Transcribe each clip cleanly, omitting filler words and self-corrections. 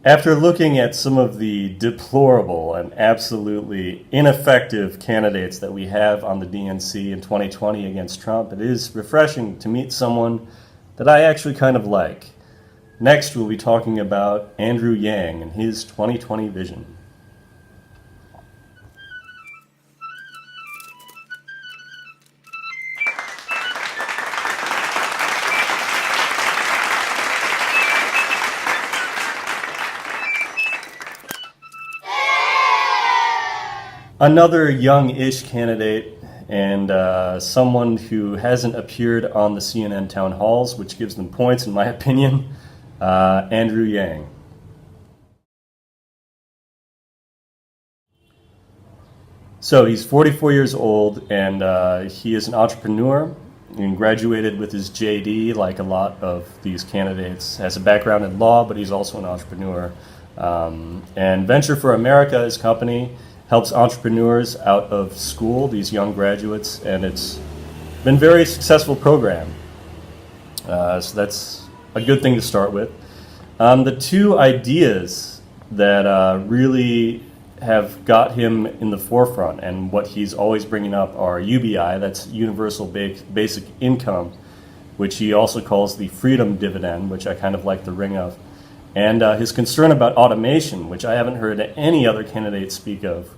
After looking at some of the deplorable and absolutely ineffective candidates that we have on the DNC in 2020 against Trump, it is refreshing to meet someone that I actually kind of like. Next, we'll be talking about Andrew Yang and his 2020 vision. Another young-ish candidate and someone who hasn't appeared on the CNN town halls, which gives them points in my opinion, Andrew Yang. So he's 44 years old and he is an entrepreneur and graduated with his JD like a lot of these candidates. Has a background in law, but he's also an entrepreneur. And Venture for America, his company, helps entrepreneurs out of school, these young graduates, and it's been a very successful program. So that's a good thing to start with. The two ideas that really have got him in the forefront and what he's always bringing up are UBI, that's Universal Basic Income, which he also calls the Freedom Dividend, which I kind of like the ring of, and his concern about automation, which I haven't heard any other candidate speak of.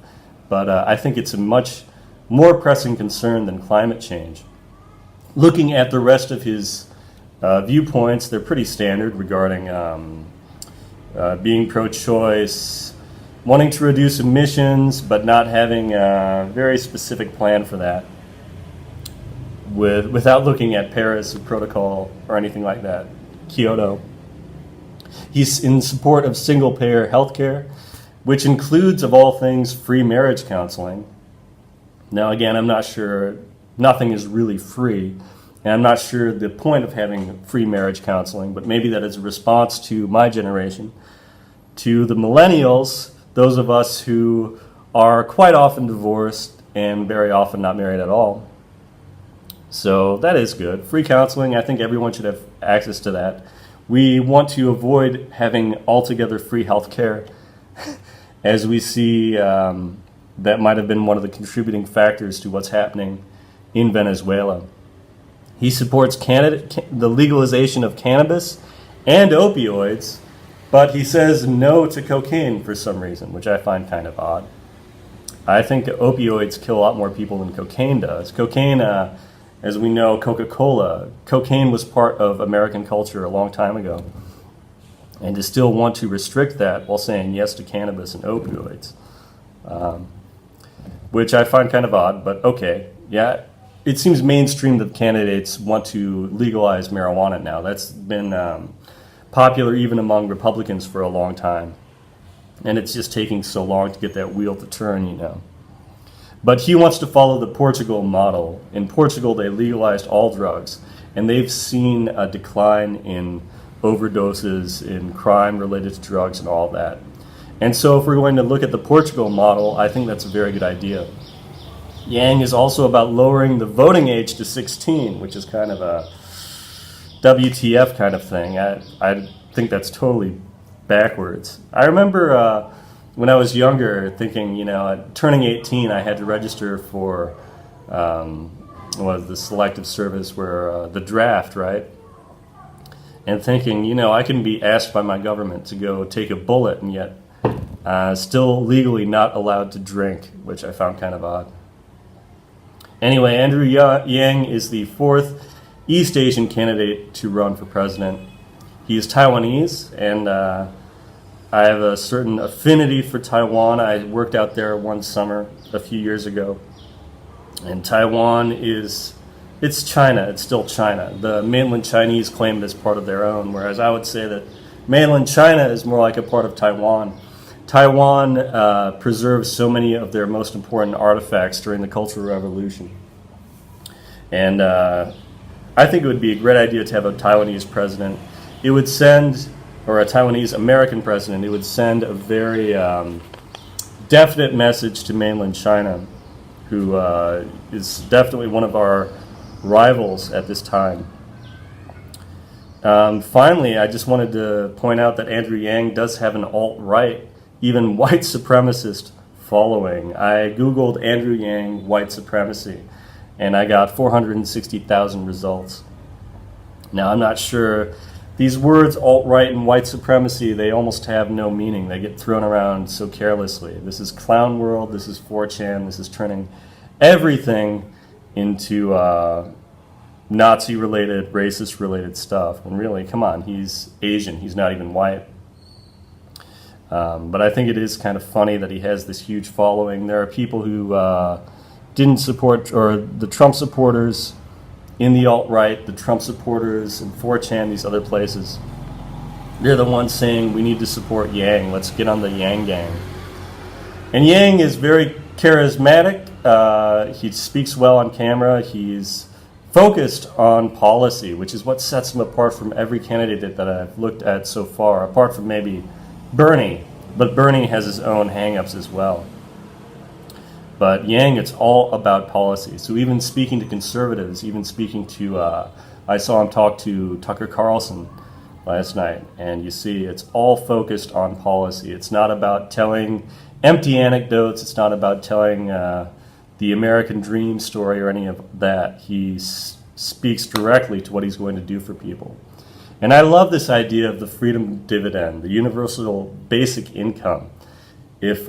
But I think it's a much more pressing concern than climate change. Looking at the rest of his viewpoints, they're pretty standard regarding being pro-choice, wanting to reduce emissions, but not having a very specific plan for that, without looking at Paris Protocol or anything like that, Kyoto. He's in support of single-payer healthcare, which includes, of all things, free marriage counseling. Now, again, I'm not sure, nothing is really free, and I'm not sure the point of having free marriage counseling, but maybe that is a response to my generation. To the millennials, those of us who are quite often divorced and very often not married at all. So that is good. Free counseling, I think everyone should have access to that. We want to avoid having altogether free health care. As we see, that might have been one of the contributing factors to what's happening in Venezuela. He supports the legalization of cannabis and opioids, but he says no to cocaine for some reason, which I find kind of odd. I think opioids kill a lot more people than cocaine does. Cocaine, as we know, Coca-Cola, cocaine was part of American culture a long time ago. And to still want to restrict that while saying yes to cannabis and opioids, which I find kind of odd, but okay. Yeah, it seems mainstream that candidates want to legalize marijuana now. That's been popular even among Republicans for a long time. And it's just taking so long to get that wheel to turn, you know. But he wants to follow the Portugal model. In Portugal, they legalized all drugs, and they've seen a decline in overdoses, in crime related to drugs and all that. And so if we're going to look at the Portugal model, I think that's a very good idea. Yang is also about lowering the voting age to 16, which is kind of a WTF kind of thing. I think that's totally backwards. I remember when I was younger thinking, you know, turning 18, I had to register for the selective service where the draft, right? And thinking, you know, I can be asked by my government to go take a bullet and yet still legally not allowed to drink, which I found kind of odd. Anyway, Andrew Yang is the fourth East Asian candidate to run for president. He is Taiwanese, and I have a certain affinity for Taiwan. I worked out there one summer a few years ago. And Taiwan it's China. It's still China. The mainland Chinese claim it as part of their own, whereas I would say that mainland China is more like a part of Taiwan. Taiwan preserves so many of their most important artifacts during the Cultural Revolution. And I think it would be a great idea to have a Taiwanese president. It would send, or a Taiwanese American president, it would send a very definite message to mainland China, who is definitely one of our rivals at this time. Finally, I just wanted to point out that Andrew Yang does have an alt-right, even white supremacist following. I Googled Andrew Yang white supremacy, and I got 460,000 results. Now, I'm not sure, these words alt-right and white supremacy, they almost have no meaning. They get thrown around so carelessly. This is Clown World, this is 4chan, this is turning everything into Nazi-related, racist-related stuff. When really, come on, he's Asian, he's not even white. But I think it is kind of funny that he has this huge following. There are people who didn't support, or the Trump supporters in the alt-right, the Trump supporters in 4chan, these other places, they're the ones saying we need to support Yang, let's get on the Yang gang. And Yang is very charismatic, he speaks well on camera, he's focused on policy, which is what sets him apart from every candidate that I've looked at so far, apart from maybe Bernie, but Bernie has his own hang-ups as well. But Yang, it's all about policy. So even speaking to conservatives, even speaking to, I saw him talk to Tucker Carlson last night, and you see it's all focused on policy. It's not about telling empty anecdotes, it's not about telling the American dream story or any of that. He speaks directly to what he's going to do for people. And I love this idea of the freedom dividend, the universal basic income. If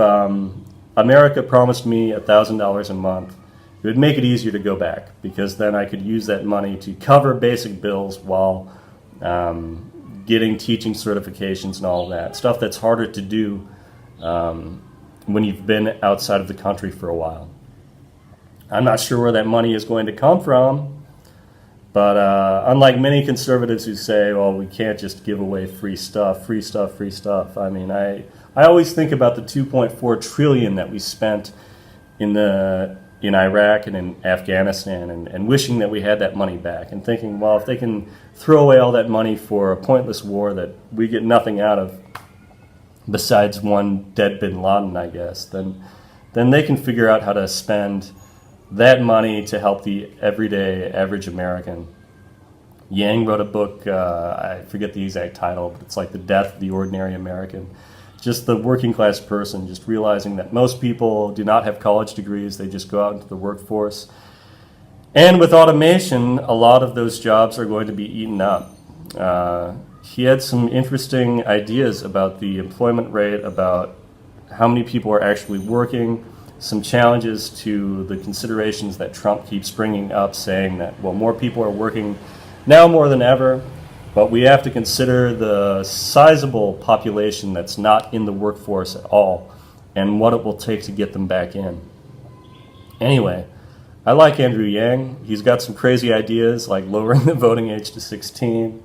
America promised me $1,000 a month, it would make it easier to go back, because then I could use that money to cover basic bills while getting teaching certifications and all of that. Stuff that's harder to do when you've been outside of the country for a while. I'm not sure where that money is going to come from, but unlike many conservatives who say, well, we can't just give away free stuff, free stuff, free stuff. I mean, I always think about the $2.4 trillion that we spent in Iraq and in Afghanistan, and wishing that we had that money back, and thinking, well, if they can throw away all that money for a pointless war that we get nothing out of besides one dead bin Laden, I guess, then they can figure out how to spend that money to help the everyday average American. Yang wrote a book, I forget the exact title, but it's like The Death of the Ordinary American. Just the working class person, just realizing that most people do not have college degrees, they just go out into the workforce. And with automation, a lot of those jobs are going to be eaten up. He had some interesting ideas about the employment rate, about how many people are actually working, some challenges to the considerations that Trump keeps bringing up, saying that, well, more people are working now more than ever, but we have to consider the sizable population that's not in the workforce at all and what it will take to get them back in. Anyway, I like Andrew Yang. He's got some crazy ideas like lowering the voting age to 16.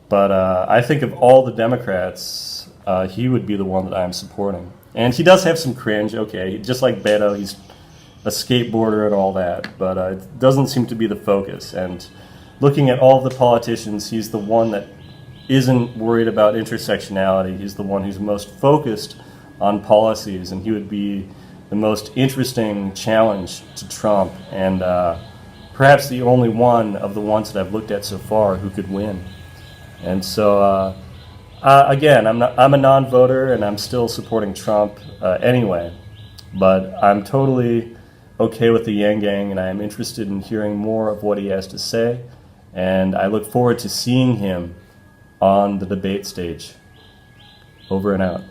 But I think of all the Democrats, he would be the one that I'm supporting. And he does have some cringe, okay, just like Beto, he's a skateboarder and all that, but it doesn't seem to be the focus. And looking at all the politicians, he's the one that isn't worried about intersectionality. He's the one who's most focused on policies, and he would be the most interesting challenge to Trump, and perhaps the only one of the ones that I've looked at so far who could win. And so, again, I'm a non-voter, and I'm still supporting Trump anyway, but I'm totally okay with the Yang Gang, and I am interested in hearing more of what he has to say, and I look forward to seeing him on the debate stage. Over and out.